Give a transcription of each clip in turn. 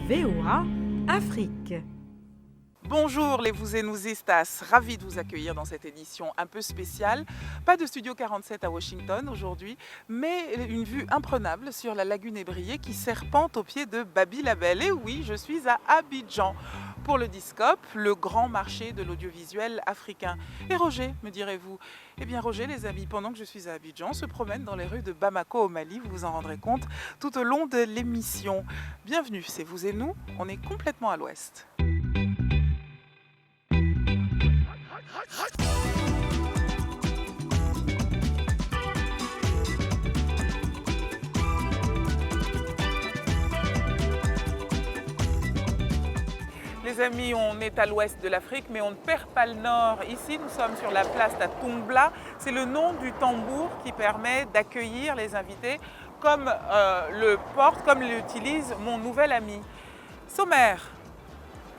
VOA Afrique. Bonjour les vous et nous estas, ravi de vous accueillir dans cette édition un peu spéciale. Pas de Studio 47 à Washington aujourd'hui, mais une vue imprenable sur la lagune ébriée qui serpente au pied de Baby-Label. Et oui, je suis à Abidjan pour le Discope, le grand marché de l'audiovisuel africain. Et Roger, me direz-vous? Eh bien Roger, les amis, pendant que je suis à Abidjan, se promène dans les rues de Bamako au Mali, vous vous en rendrez compte tout au long de l'émission. Bienvenue, c'est vous et nous, on est complètement à l'ouest. Les amis, on est à l'ouest de l'Afrique, mais on ne perd pas le nord. Ici, nous sommes sur la place d'Atumbla. C'est le nom du tambour qui permet d'accueillir les invités, comme comme l'utilise mon nouvel ami. Sommaire.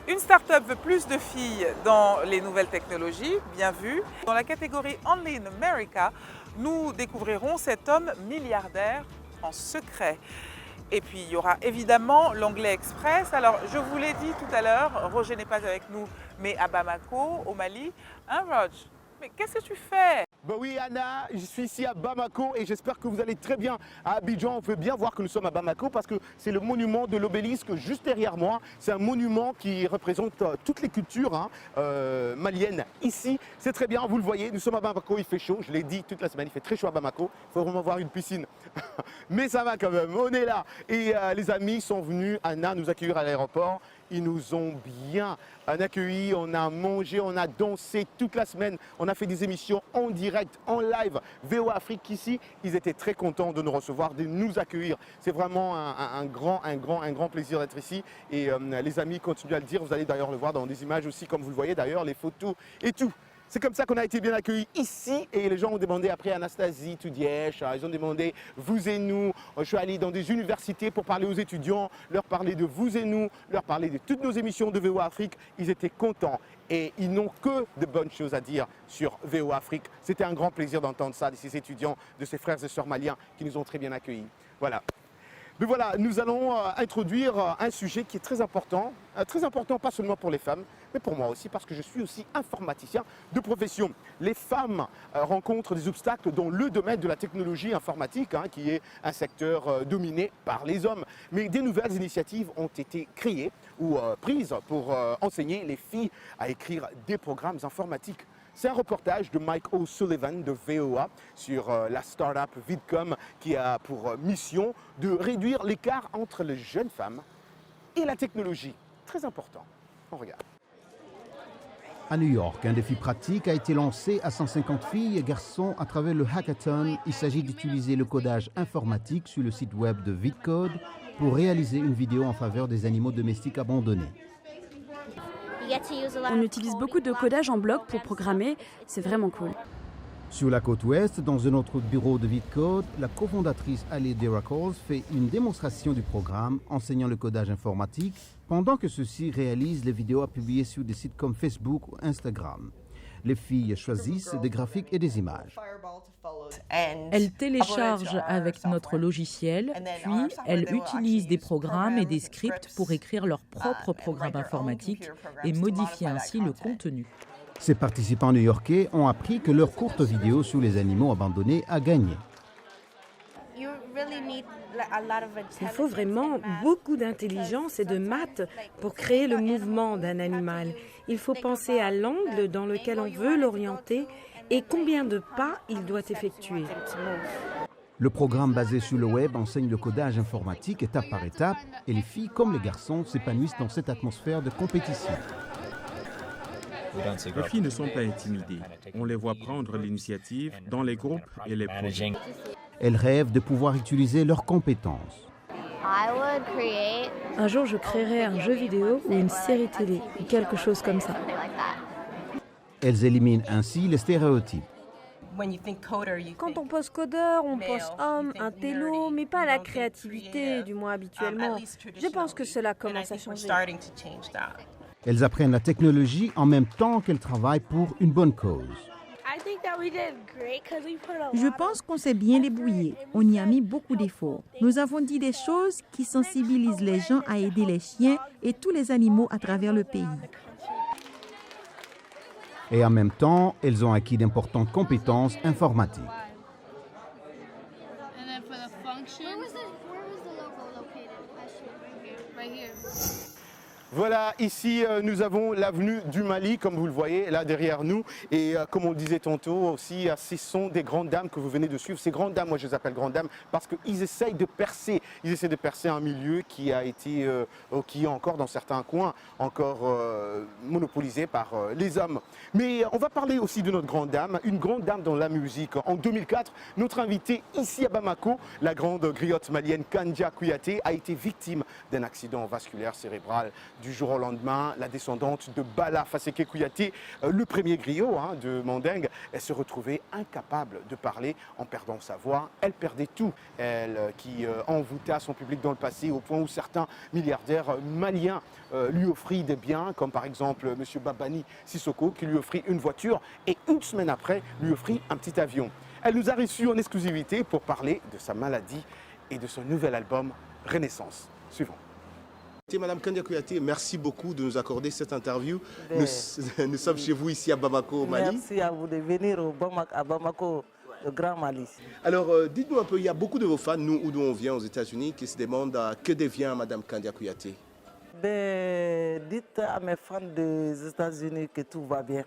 Une start-up veut plus de filles dans les nouvelles technologies, bien vu. Dans la catégorie Only in America, nous découvrirons cet homme milliardaire en secret. Et puis il y aura évidemment l'Anglais Express. Alors je vous l'ai dit tout à l'heure, Roger n'est pas avec nous, mais à Bamako, au Mali. Hein Roger? Mais qu'est-ce que tu fais? Ben oui Anna, je suis ici à Bamako et j'espère que vous allez très bien à Abidjan. On peut bien voir que nous sommes à Bamako parce que c'est le monument de l'obélisque juste derrière moi. C'est un monument qui représente toutes les cultures maliennes ici. C'est très bien, vous le voyez, nous sommes à Bamako, il fait chaud, je l'ai dit toute la semaine, il fait très chaud à Bamako. Il faut vraiment voir une piscine. Mais ça va quand même, on est là. Et les amis sont venus, Anna, nous accueillir à l'aéroport. Ils nous ont bien accueillis, on a mangé, on a dansé toute la semaine. On a fait des émissions en direct, en live, VOA Afrique ici. Ils étaient très contents de nous recevoir, de nous accueillir. C'est vraiment un grand plaisir d'être ici. Et les amis continuent à le dire, vous allez d'ailleurs le voir dans des images aussi, comme vous le voyez d'ailleurs, les photos et tout. C'est comme ça qu'on a été bien accueillis ici et les gens ont demandé après Anastasie Toudièche, ils ont demandé vous et nous. Je suis allé dans des universités pour parler aux étudiants, leur parler de vous et nous, leur parler de toutes nos émissions de VOA Afrique. Ils étaient contents et ils n'ont que de bonnes choses à dire sur VOA Afrique. C'était un grand plaisir d'entendre ça de ces étudiants, de ces frères et sœurs maliens qui nous ont très bien accueillis. Voilà. Mais voilà, nous allons introduire un sujet qui est très important pas seulement pour les femmes, mais pour moi aussi, parce que je suis aussi informaticien de profession. Les femmes rencontrent des obstacles dans le domaine de la technologie informatique, qui est un secteur dominé par les hommes. Mais des nouvelles initiatives ont été créées ou prises pour enseigner les filles à écrire des programmes informatiques. C'est un reportage de Mike O'Sullivan de VOA sur la start-up Vidcom qui a pour mission de réduire l'écart entre les jeunes femmes et la technologie. Très important. On regarde. À New York, un défi pratique a été lancé à 150 filles et garçons à travers le hackathon. Il s'agit d'utiliser le codage informatique sur le site web de VidCode pour réaliser une vidéo en faveur des animaux domestiques abandonnés. On utilise beaucoup de codage en bloc pour programmer, c'est vraiment cool. Sur la côte ouest, dans un autre bureau de VidCode, la cofondatrice Ali Deracles fait une démonstration du programme enseignant le codage informatique pendant que ceux-ci réalisent les vidéos à publier sur des sites comme Facebook ou Instagram. Les filles choisissent des graphiques et des images. Elles téléchargent avec notre logiciel, puis elles utilisent des programmes et des scripts pour écrire leur propre programme informatique et modifier ainsi le contenu. Ces participants new-yorkais ont appris que leur courte vidéo sur les animaux abandonnés a gagné. Il faut vraiment beaucoup d'intelligence et de maths pour créer le mouvement d'un animal. Il faut penser à l'angle dans lequel on veut l'orienter et combien de pas il doit effectuer. Le programme basé sur le web enseigne le codage informatique étape par étape et les filles comme les garçons s'épanouissent dans cette atmosphère de compétition. Les filles ne sont pas intimidées. On les voit prendre l'initiative dans les groupes et les projets. Elles rêvent de pouvoir utiliser leurs compétences. Un jour, je créerai un jeu vidéo ou une série télé, ou quelque chose comme ça. Elles éliminent ainsi les stéréotypes. Quand on pense codeur, on pense homme, intello, mais pas à la créativité, du moins habituellement. Je pense que cela commence à changer. Elles apprennent la technologie en même temps qu'elles travaillent pour une bonne cause. Je pense qu'on s'est bien débrouillé. On y a mis beaucoup d'efforts. Nous avons dit des choses qui sensibilisent les gens à aider les chiens et tous les animaux à travers le pays. Et en même temps, elles ont acquis d'importantes compétences informatiques. Voilà, ici nous avons l'avenue du Mali, comme vous le voyez là derrière nous. Et comme on le disait tantôt aussi, ce sont des grandes dames que vous venez de suivre. Ces grandes dames, moi je les appelle grandes dames parce qu'ils essayent de percer. Ils essaient de percer un milieu qui a été, qui est encore dans certains coins, encore monopolisé par les hommes. Mais on va parler aussi de notre grande dame, une grande dame dans la musique. En 2004, notre invitée ici à Bamako, la grande griotte malienne Kandia Kouyaté, a été victime d'un accident vasculaire cérébral. Du jour au lendemain, la descendante de Bala Faseke Kouyaté, le premier griot de Mandingue, elle se retrouvait incapable de parler en perdant sa voix. Elle perdait tout. Elle qui envoûta son public dans le passé au point où certains milliardaires maliens lui offrirent des biens, comme par exemple M. Babani Sissoko qui lui offrit une voiture et une semaine après lui offrit un petit avion. Elle nous a reçus en exclusivité pour parler de sa maladie et de son nouvel album Renaissance. Suivant. Madame Kandia Kouyaté, merci beaucoup de nous accorder cette interview. Nous sommes chez vous ici à Bamako, au Mali. Merci à vous de venir à Bamako, le Grand Mali. Alors, dites-nous un peu, il y a beaucoup de vos fans, nous, d'où on vient aux États-Unis, qui se demandent que devient Madame Kandia Kouyaté. Dites à mes fans des États-Unis que tout va bien.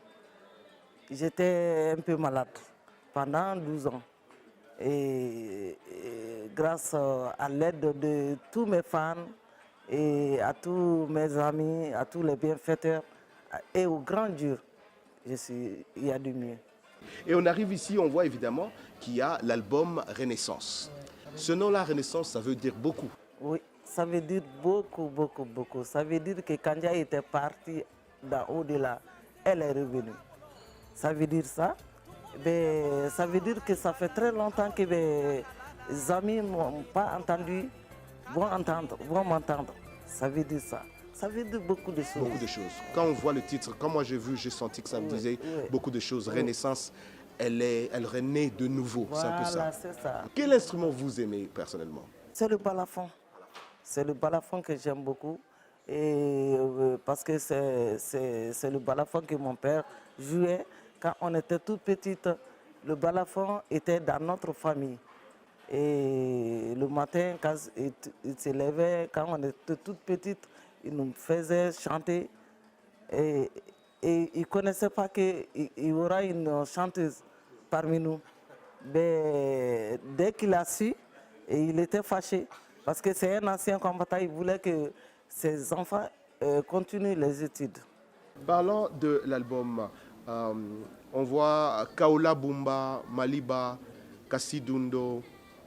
J'étais un peu malade pendant 12 ans. Et grâce à l'aide de tous mes fans, et à tous mes amis, à tous les bienfaiteurs et au grand Dieu, il y a du mieux. Et on arrive ici, on voit évidemment qu'il y a l'album Renaissance. Ce nom-là, Renaissance, ça veut dire beaucoup. Oui, ça veut dire beaucoup, beaucoup, beaucoup. Ça veut dire que Kandia était partie d'en haut de là, elle est revenue. Ça veut dire ça. Mais ça veut dire que ça fait très longtemps que mes amis ne m'ont pas entendu. Vont m'entendre. Ça veut dire ça. Ça veut dire beaucoup de choses. Beaucoup de choses. Quand on voit le titre, quand moi j'ai vu, j'ai senti que ça me disait beaucoup de choses. Renaissance, elle renaît de nouveau. Voilà, c'est un peu ça. C'est ça. Quel instrument vous aimez personnellement? C'est le balafon. C'est le balafon que j'aime beaucoup. Et parce que c'est le balafon que mon père jouait quand on était toute petite. Le balafon était dans notre famille. Et le matin, quand il se levait, quand on était toute petite, il nous faisait chanter. Et il ne connaissait pas qu'il y aura une chanteuse parmi nous. Mais dès qu'il a su, il était fâché. Parce que c'est un ancien combattant, il voulait que ses enfants continuent les études. Parlant de l'album, on voit Kaola Bumba, Maliba, Kassidundo,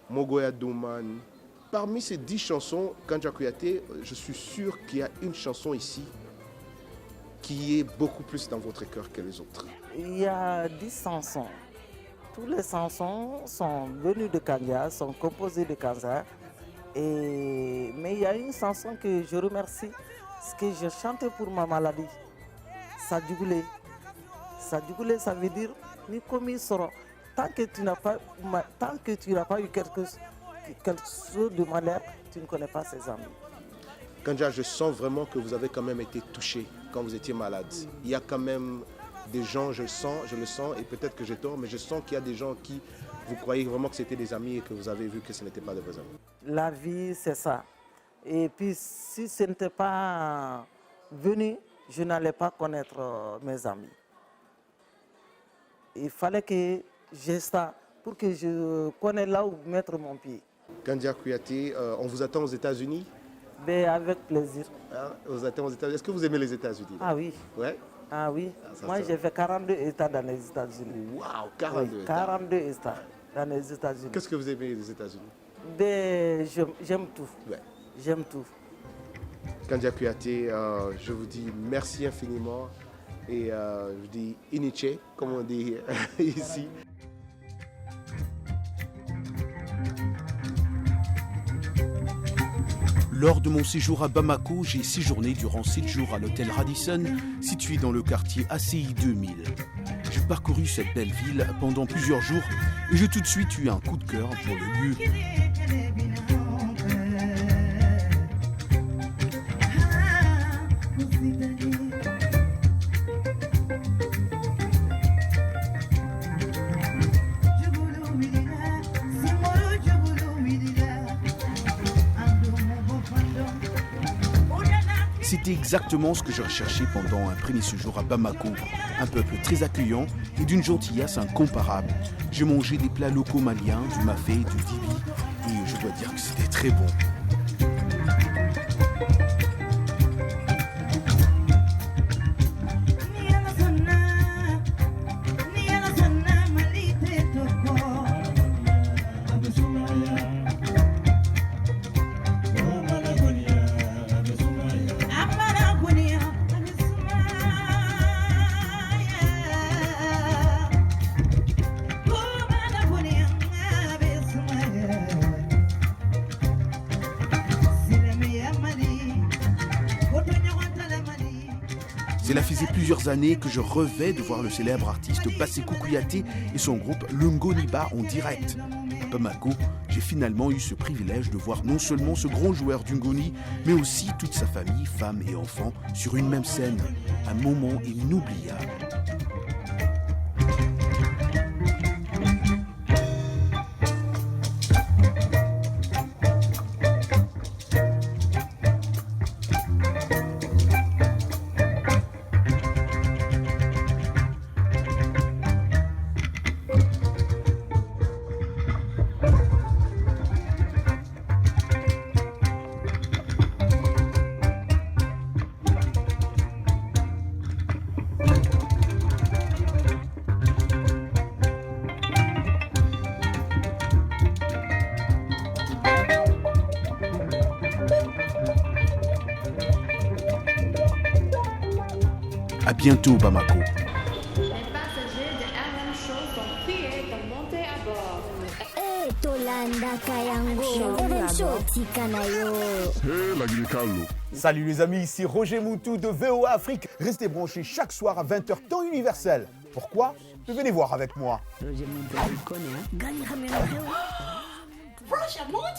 Mogoya Douman. Parmi ces 10 chansons, Kandia Kouyaté, je suis sûr qu'il y a une chanson ici qui est beaucoup plus dans votre cœur que les autres. Il y a 10 chansons. Toutes les chansons sont venues de Kandia, sont composées de Kandia. Mais il y a une chanson que je remercie, c'est que je chantais pour ma maladie. Sadjougoulé. Sadjougoulé, ça veut dire ni comme sera. Tant que tu n'as pas eu quelque chose de malheur, tu ne connais pas ses amis. Kandia, je sens vraiment que vous avez quand même été touché quand vous étiez malade. Il y a quand même des gens, je le sens, et peut-être que j'ai tort, mais je sens qu'il y a des gens qui, vous croyez vraiment que c'était des amis et que vous avez vu que ce n'était pas de vos amis. La vie, c'est ça. Et puis, si ce n'était pas venu, je n'allais pas connaître mes amis. Il fallait que j'ai ça pour que je connaisse là où mettre mon pied. Kandia Kouyaté, on vous attend aux États-Unis? Ben, avec plaisir. On vous attend aux États-Unis. Est-ce que vous aimez les États-Unis? Ah oui. Ouais? Ah oui. Moi, j'ai fait 42 États dans les États-Unis. Waouh, 42 oui, États. 42 États dans les États-Unis. Qu'est-ce que vous aimez des États-Unis? Ben, j'aime tout. Ouais. J'aime tout. Kandia Kouyaté, je vous dis merci infiniment. Et je vous dis iniché, comme on dit ici. Lors de mon séjour à Bamako, j'ai séjourné durant 7 jours à l'hôtel Radisson, situé dans le quartier ACI 2000. J'ai parcouru cette belle ville pendant plusieurs jours et j'ai tout de suite eu un coup de cœur pour le lieu. C'était exactement ce que je recherchais pendant un premier séjour à Bamako. Un peuple très accueillant et d'une gentillesse incomparable. J'ai mangé des plats locaux maliens, du mafé, du dibi, et je dois dire que c'était très bon. Cela faisait plusieurs années que je rêvais de voir le célèbre artiste Bassekou Kouyaté et son groupe Lungoniba en direct. À Bamako, j'ai finalement eu ce privilège de voir non seulement ce grand joueur d'Ungoni, mais aussi toute sa famille, femmes et enfants, sur une même scène. Un moment inoubliable. À bientôt, Bamako. Les passagers de RM Show sont priés de monter à bord. Hey, Tolanda Kayango. RM Show, Tikanayo. Hey, la Guinée-Callo. Salut les amis, ici Roger Moutou de VOA Afrique. Restez branchés chaque soir à 20h temps universel. Pourquoi? Venez voir avec moi.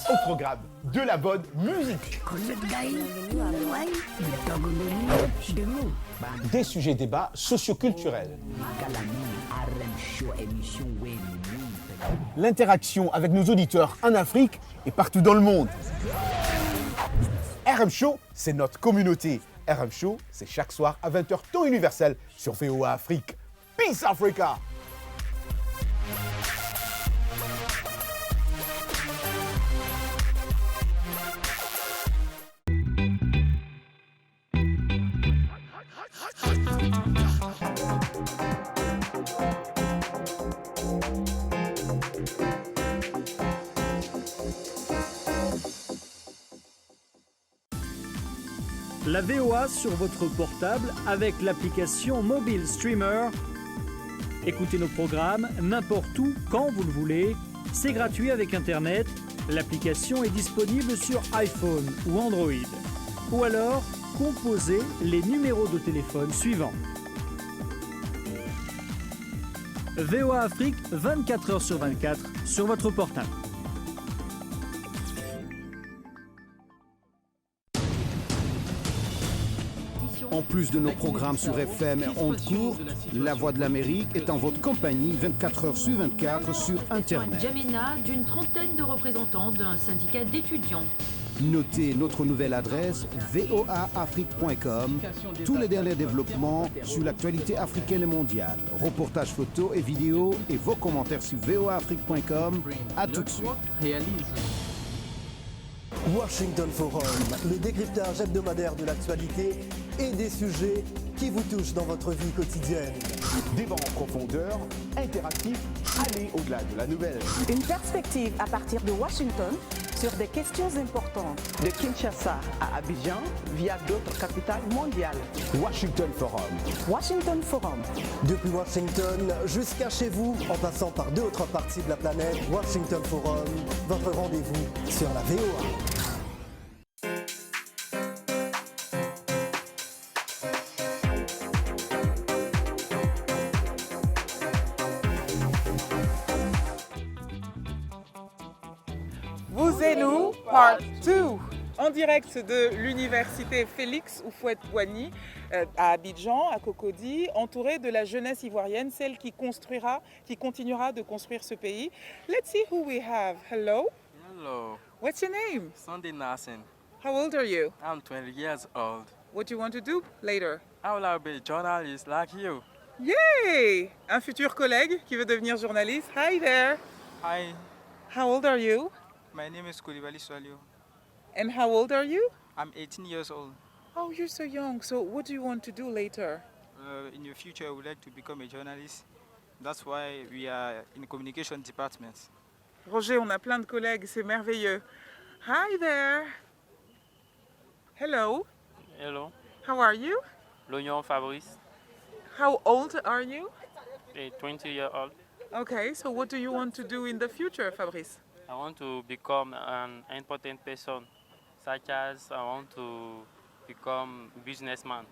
Au programme de la bonne musique. Des sujets débats socioculturels. L'interaction avec nos auditeurs en Afrique et partout dans le monde. RM Show, c'est notre communauté. RM Show, c'est chaque soir à 20h temps universel sur VOA Afrique. Peace Africa! La VOA sur votre portable avec l'application Mobile Streamer. Écoutez nos programmes n'importe où, quand vous le voulez. C'est gratuit avec Internet. L'application est disponible sur iPhone ou Android. Ou alors, composez les numéros de téléphone suivants. VOA Afrique, 24 heures sur 24, sur votre portable. En plus de nos programmes sur FM et ondes courtes, La Voix de l'Amérique est en votre compagnie 24 heures sur 24 sur Internet. Djamena, d'une trentaine de représentants d'un syndicat d'étudiants. Notez notre nouvelle adresse voaafrique.com. Tous les derniers développements sur l'actualité africaine et mondiale. Reportages photos et vidéos et vos commentaires sur voaafrique.com. À tout de suite. Washington Forum, le décryptage hebdomadaire de l'actualité et des sujets qui vous touchent dans votre vie quotidienne. Débat en profondeur, interactif, aller au-delà de la nouvelle. Une perspective à partir de Washington sur des questions importantes. De Kinshasa à Abidjan via d'autres capitales mondiales. Washington Forum. Washington Forum. Depuis Washington jusqu'à chez vous, en passant par d'autres parties de la planète, Washington Forum, votre rendez-vous sur la VOA. Osez-nous, Part 2. En direct de l'université Félix Houphouët-Boigny à Abidjan, à Cocody, entourée de la jeunesse ivoirienne, celle qui continuera de construire ce pays. Let's see who we have. Hello. Hello. What's your name? Sunday Nassen. How old are you? I'm 20 years old. What do you want to do later? I would like to be a journalist like you. Yay! Un futur collègue qui veut devenir journaliste. Hi there. Hi. How old are you? My name is Koulibaly Swalio. And how old are you? I'm 18 years old. Oh, you're so young. So what do you want to do later? In the future, I would like to become a journalist. That's why we are in the communication department. Roger, on a plein de collègues, c'est merveilleux. Hi there. Hello. Hello. How are you? L'Oignon Fabrice. How old are you? 20 years old. Okay, so what do you want to do in the future, Fabrice? I want to become an important person, such as I want to become businessman.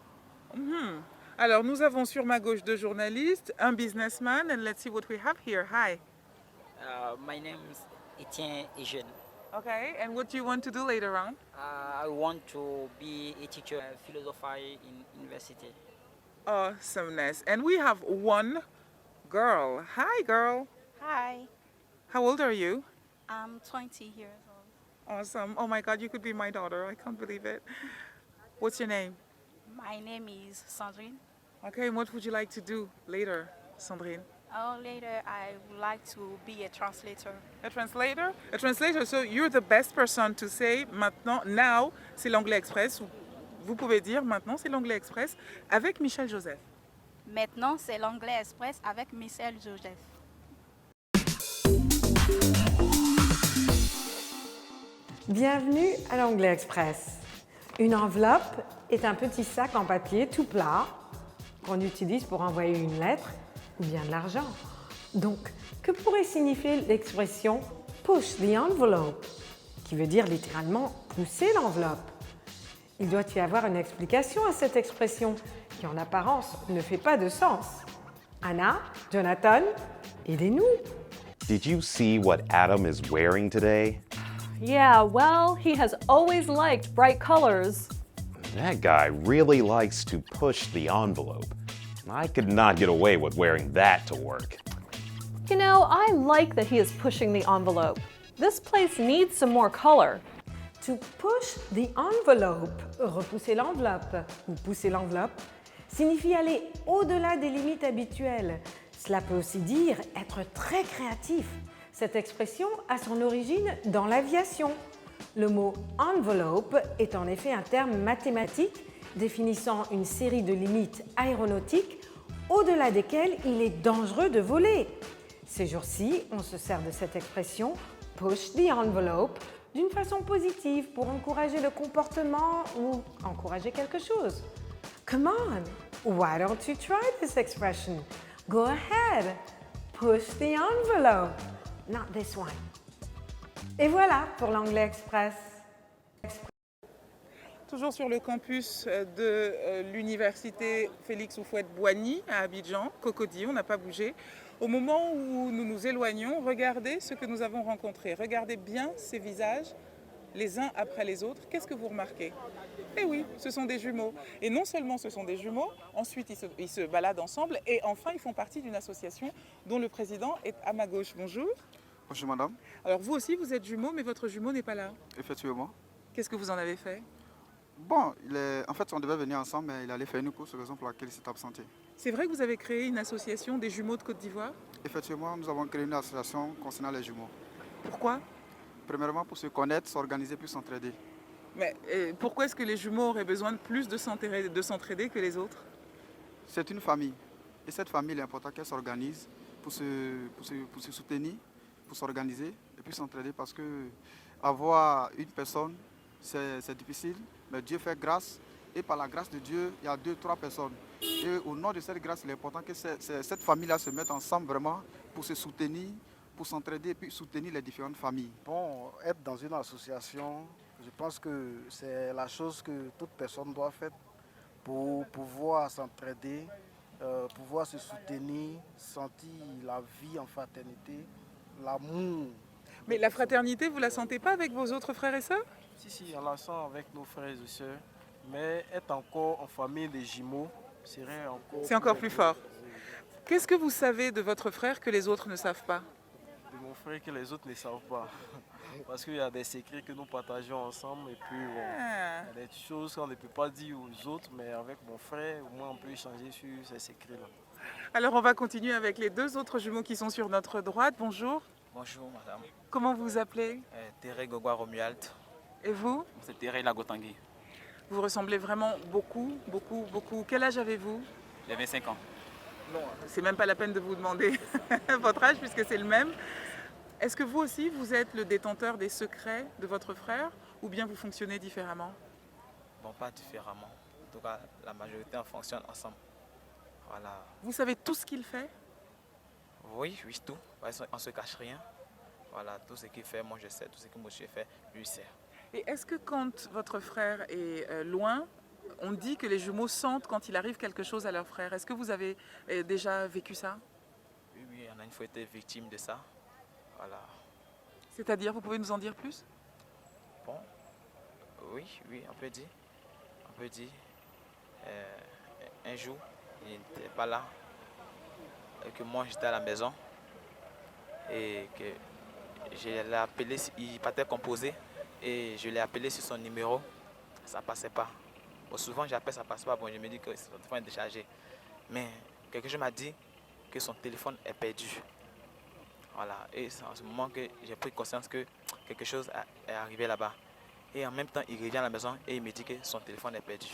Alors, nous avons sur ma gauche deux journalistes, un businessman, and let's see what we have here. Hi. My name is Etienne Eugène. Okay, and what do you want to do later on? I want to be a teacher, philosophy in university. Awesomeness. And we have one girl. Hi, girl. Hi. How old are you? I'm 20 years old. Awesome. Oh my God, you could be my daughter. I can't believe it. What's your name? My name is Sandrine. Okay, and what would you like to do later, Sandrine? Later, I would like to be a translator. A translator? A translator, so you're the best person to say maintenant, now, c'est l'anglais express. Vous pouvez dire maintenant, c'est l'anglais express avec Michel Joseph. Maintenant, c'est l'anglais express avec Michel Joseph. Bienvenue à l'Anglais Express. Une enveloppe est un petit sac en papier tout plat qu'on utilise pour envoyer une lettre ou bien de l'argent. Donc, que pourrait signifier l'expression « push the envelope » qui veut dire littéralement « pousser l'enveloppe ». Il doit y avoir une explication à cette expression qui en apparence ne fait pas de sens. Anna, Jonathan, aidez-nous. Did you see what Adam is wearing today? Yeah, well, he has always liked bright colors. That guy really likes to push the envelope. I could not get away with wearing that to work. You know, I like that he is pushing the envelope. This place needs some more color. To push the envelope, repousser l'enveloppe ou pousser l'enveloppe, signifie aller au-delà des limites habituelles. Cela peut aussi dire être très créatif. Cette expression a son origine dans l'aviation. Le mot envelope est en effet un terme mathématique définissant une série de limites aéronautiques au-delà desquelles il est dangereux de voler. Ces jours-ci, on se sert de cette expression « push the envelope » d'une façon positive pour encourager le comportement ou encourager quelque chose. Come on, why don't you try this expression? Go ahead, push the envelope. Not this one. Et voilà pour l'Anglais Express. Toujours sur le campus de l'université Félix Houphouët-Boigny à Abidjan, Cocody, on n'a pas bougé. Au moment où nous nous éloignons, regardez ce que nous avons rencontré. Regardez bien ces visages, les uns après les autres. Qu'est-ce que vous remarquez? Eh oui, ce sont des jumeaux. Et non seulement ce sont des jumeaux, ensuite ils se baladent ensemble et enfin ils font partie d'une association dont le président est à ma gauche. Bonjour. Bonjour madame. Alors vous aussi vous êtes jumeau, mais votre jumeau n'est pas là. Effectivement. Qu'est-ce que vous en avez fait? Bon, en fait on devait venir ensemble, mais il allait faire une course, raison pour laquelle il s'est absenté. C'est vrai que vous avez créé une association des jumeaux de Côte d'Ivoire? Effectivement, nous avons créé une association concernant les jumeaux. Pourquoi? Premièrement pour se connaître, s'organiser puis s'entraider. Mais pourquoi est-ce que les jumeaux auraient besoin de plus de s'entraider que les autres? C'est une famille. Et cette famille, il est important qu'elle s'organise pour se soutenir, pour s'organiser et puis s'entraider parce que avoir une personne, c'est difficile, mais Dieu fait grâce. Et par la grâce de Dieu, il y a 2-3 personnes. Et au nom de cette grâce, il est important que cette famille-là se mette ensemble vraiment pour se soutenir, pour s'entraider et puis soutenir les différentes familles. Bon, être dans une association, je pense que c'est la chose que toute personne doit faire pour pouvoir s'entraider, pouvoir se soutenir, sentir la vie en fraternité, l'amour. Mais la fraternité, vous la sentez pas avec vos autres frères et sœurs? Si, on la sent avec nos frères et sœurs. Mais être encore en famille des jumeaux serait encore... C'est encore plus fort. Qu'est-ce que vous savez de votre frère que les autres ne savent pas? De mon frère que les autres ne savent pas. Parce qu'il y a des secrets que nous partageons ensemble. Et puis, il y a des choses qu'on ne peut pas dire aux autres. Mais avec mon frère, au moins, on peut échanger sur ces secrets-là. Alors, on va continuer avec les deux autres jumeaux qui sont sur notre droite. Bonjour. Bonjour, madame. Comment vous vous appelez? Thérèse Gogwa Romuald. Et vous? C'est Thérèse Lagotangui. Vous ressemblez vraiment beaucoup. Quel âge avez-vous? J'ai 25 ans. Non, c'est même pas la peine de vous demander votre âge puisque c'est le même. Est-ce que vous aussi, vous êtes le détenteur des secrets de votre frère ou bien vous fonctionnez différemment? Bon, pas différemment. En tout cas, la majorité, on fonctionne ensemble. Voilà. Vous savez tout ce qu'il fait? Oui, tout. On ne se cache rien. Voilà, tout ce qu'il fait, moi je sais. Tout ce que moi je fais, lui sait. Et est-ce que quand votre frère est loin, on dit que les jumeaux sentent quand il arrive quelque chose à leur frère? Est-ce que vous avez déjà vécu ça? Oui, on a une fois été victime de ça. Voilà. C'est-à-dire, vous pouvez nous en dire plus? Bon, oui, on peut dire. Un jour, il n'était pas là, et que moi j'étais à la maison, et que je l'ai appelé, il partait composer, et je l'ai appelé sur son numéro, ça ne passait pas. Bon, souvent j'appelle, ça ne passe pas, bon, je me dis que son téléphone est déchargé. Mais quelque chose m'a dit que son téléphone est perdu. Voilà, et c'est en ce moment que j'ai pris conscience que quelque chose est arrivé là-bas. Et en même temps, il revient à la maison et il me dit que son téléphone est perdu.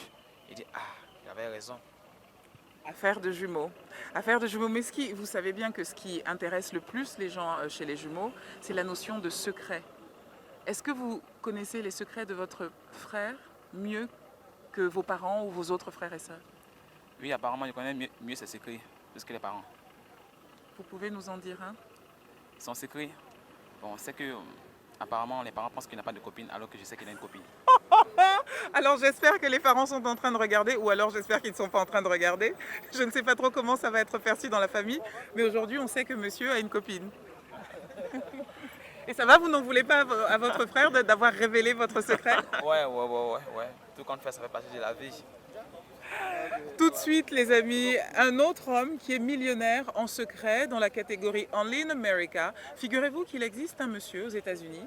Il dit, j'avais raison. Affaire de jumeaux. Mais vous savez bien que ce qui intéresse le plus les gens chez les jumeaux, c'est la notion de secret. Est-ce que vous connaissez les secrets de votre frère mieux que vos parents ou vos autres frères et sœurs? Oui, apparemment, je connais mieux ses secrets plus que les parents. Vous pouvez nous en dire un? Son secret, bon, c'est que apparemment les parents pensent qu'il n'a pas de copine alors que je sais qu'il a une copine. Alors j'espère que les parents sont en train de regarder ou alors j'espère qu'ils ne sont pas en train de regarder. Je ne sais pas trop comment ça va être perçu dans la famille, mais aujourd'hui on sait que monsieur a une copine. Et ça va, vous n'en voulez pas à votre frère d'avoir révélé votre secret? Ouais. Tout compte fait, ça fait partie de la vie. Tout de suite, les amis, un autre homme qui est millionnaire en secret dans la catégorie Only in America. Figurez-vous qu'il existe un monsieur aux États-Unis.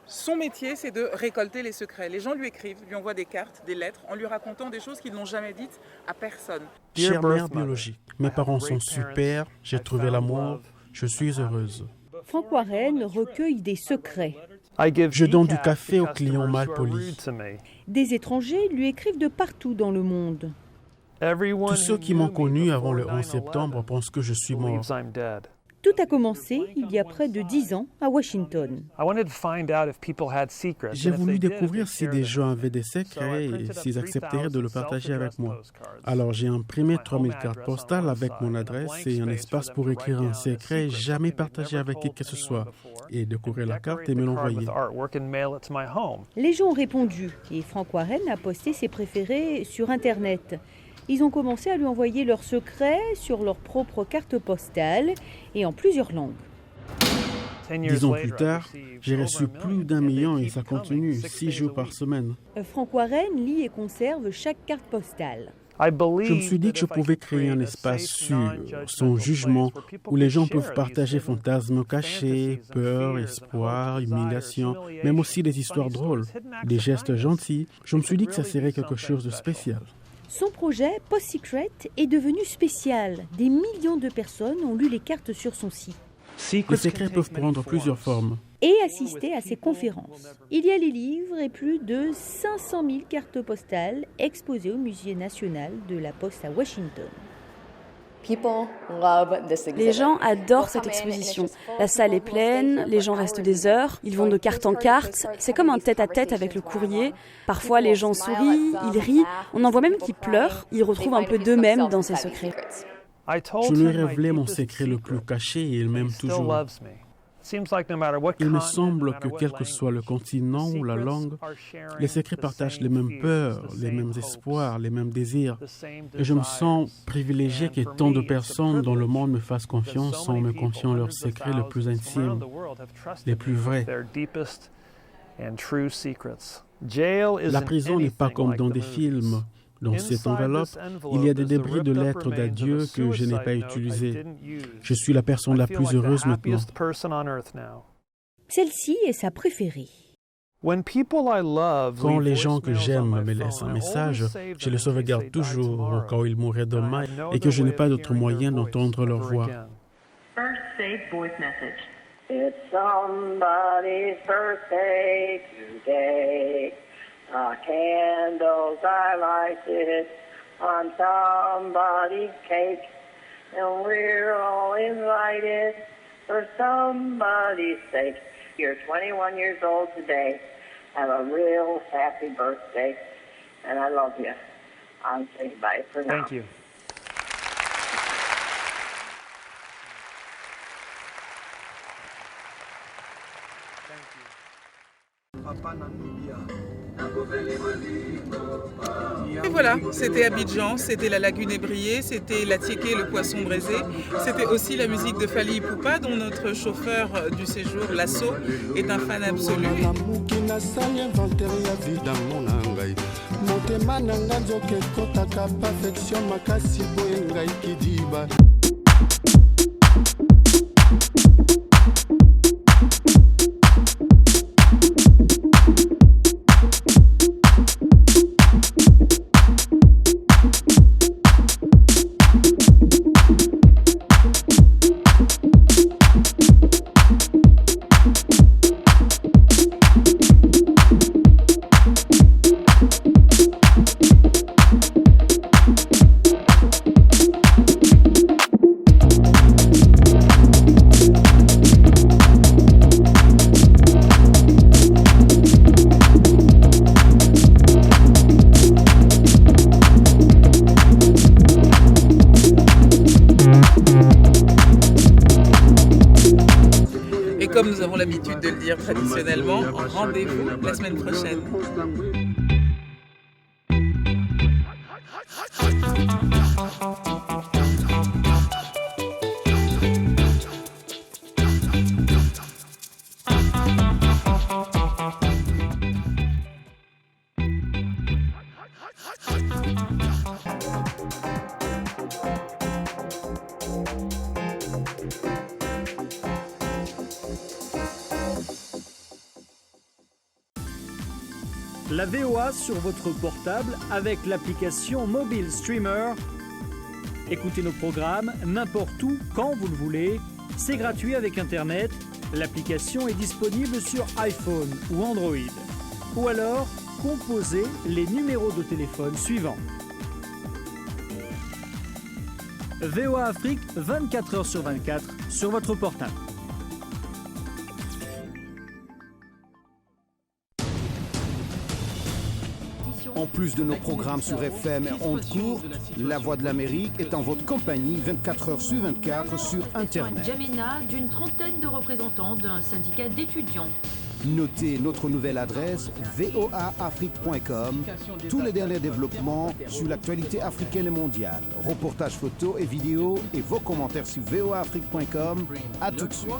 Son métier, c'est de récolter les secrets. Les gens lui écrivent, lui envoient des cartes, des lettres, en lui racontant des choses qu'ils n'ont jamais dites à personne. Chère mère biologique, mes parents sont super, j'ai trouvé l'amour, je suis heureuse. Frank Warren recueille des secrets. Je donne du café aux clients mal polis. Des étrangers lui écrivent de partout dans le monde. Tous ceux qui m'ont connu avant le 11 septembre pensent que je suis mort. Tout a commencé il y a près de 10 ans à Washington. J'ai voulu découvrir si des gens avaient des secrets et s'ils accepteraient de le partager avec moi. Alors j'ai imprimé 3000 cartes postales avec mon adresse et un espace pour écrire un secret jamais partagé avec qui que ce soit et décorer la carte et me l'envoyer. Les gens ont répondu et Frank Warren a posté ses préférés sur Internet. Ils ont commencé à lui envoyer leurs secrets sur leur propre carte postale et en plusieurs langues. 10 ans plus tard, j'ai reçu plus d'1 million et ça continue 6 jours par semaine. Frank Warren lit et conserve chaque carte postale. Je me suis dit que je pouvais créer un espace sûr, sans jugement, où les gens peuvent partager fantasmes cachés, peur, espoir, humiliation, même aussi des histoires drôles, des gestes gentils. Je me suis dit que ça serait quelque chose de spécial. Son projet, Post Secret, est devenu spécial. Des millions de personnes ont lu les cartes sur son site. Les secrets peuvent prendre plusieurs formes. Et assister à ses conférences. Il y a les livres et plus de 500 000 cartes postales exposées au Musée national de la Poste à Washington. Les gens adorent cette exposition. La salle est pleine, les gens restent des heures, ils vont de carte en carte. C'est comme un tête-à-tête avec le courrier. Parfois, les gens sourient, ils rient. On en voit même qui pleurent. Ils retrouvent un peu d'eux-mêmes dans ces secrets. Je lui ai révélé mon secret le plus caché et il m'aime toujours. Il me semble que quel que soit le continent ou la langue, les secrets partagent les mêmes peurs, les mêmes espoirs, les mêmes désirs. Et je me sens privilégié que tant de personnes dans le monde me fassent confiance en me confiant leurs secrets les plus intimes, les plus vrais. La prison n'est pas comme dans des films. Dans cette enveloppe, il y a des débris de lettres d'adieu que je n'ai pas utilisées. Je suis la personne la plus heureuse maintenant. Celle-ci est sa préférée. Quand les gens que j'aime me laissent un message, je le sauvegarde toujours au cas où ils mourraient demain et que je n'ai pas d'autre moyen d'entendre leur voix. It's somebody's birthday today. Candles are lighted on somebody's cake. And we're all invited for somebody's sake. You're 21 years old today. Have a real happy birthday. And I love you. I'm saying bye for now. Thank you. Et voilà, c'était Abidjan, c'était la lagune ébriée, c'était la tiéké, le poisson braisé, c'était aussi la musique de Fally Ipupa dont notre chauffeur du séjour, Lasso, est un fan absolu. Comme nous avons l'habitude de le dire traditionnellement, rendez-vous la semaine prochaine. La VOA sur votre portable avec l'application Mobile Streamer. Écoutez nos programmes n'importe où, quand vous le voulez. C'est gratuit avec Internet. L'application est disponible sur iPhone ou Android. Ou alors, composez les numéros de téléphone suivants. VOA Afrique, 24 heures sur 24 sur votre portable. En plus de nos programmes sur FM et ondes courtes, La Voix de l'Amérique est en votre compagnie 24 heures sur 24 sur Internet. N'Djamena, d'une trentaine de représentants d'un syndicat d'étudiants. Notez notre nouvelle adresse voaafrique.com. Tous les derniers développements sur l'actualité africaine et mondiale. Reportages photos et vidéos et vos commentaires sur voaafrique.com. À tout de suite.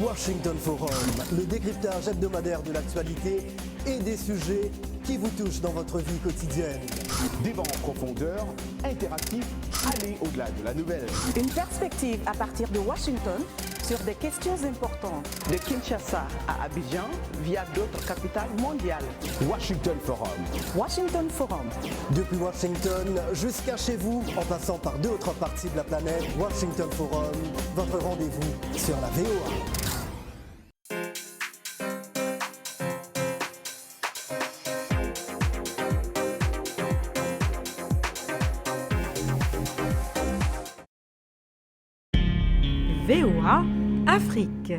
Washington Forum, le décryptage hebdomadaire de l'actualité et des sujets qui vous touchent dans votre vie quotidienne. Débat en profondeur, interactif, aller au-delà de la nouvelle. Une perspective à partir de Washington sur des questions importantes. De Kinshasa à Abidjan via d'autres capitales mondiales. Washington Forum. Washington Forum. Depuis Washington jusqu'à chez vous, en passant par 2 autres parties de la planète, Washington Forum, votre rendez-vous sur la VOA. VOA Afrique.